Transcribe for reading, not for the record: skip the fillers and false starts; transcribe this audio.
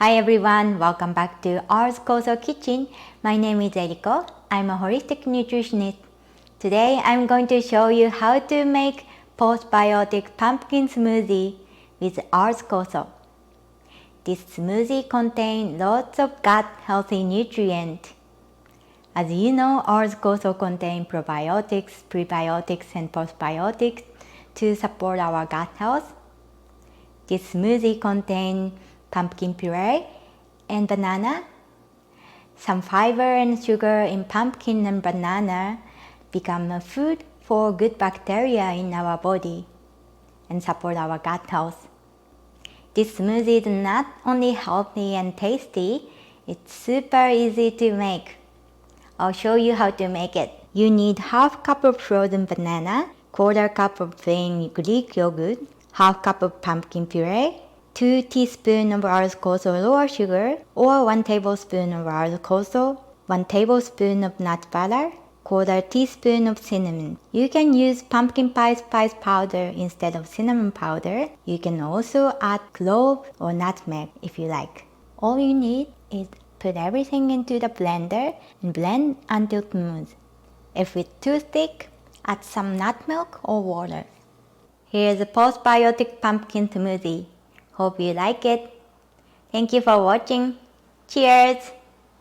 Hi everyone, welcome back to our Koso Kitchen. My name is Eriko. I'm a holistic nutritionist. Today I'm going to show you how to make postbiotic pumpkin smoothie with ours Koso. This smoothie contains lots of gut healthy nutrients. As you know, ours Koso contains probiotics, prebiotics, and postbiotics to support our gut health. This smoothie contains pumpkin puree and banana. Some fiber and sugar in pumpkin and banana become a food for good bacteria in our body and support our gut health. This smoothie is not only healthy and tasty, it's super easy to make. I'll show you how to make it. You need half cup of frozen banana, quarter cup of plain Greek yogurt, half cup of pumpkin puree, 2 teaspoons of ours Koso lower sugar, or 1 tablespoon of ours Koso, 1 tablespoon of nut butter, quarter teaspoon of cinnamon. You can use pumpkin pie spice powder instead of cinnamon powder. You can also add clove or nutmeg if you like. All you need is put everything into the blender and blend until smooth. If it's too thick, add some nut milk or water. Here's a postbiotic pumpkin smoothie. Hope you like it. Thank you for watching. Cheers!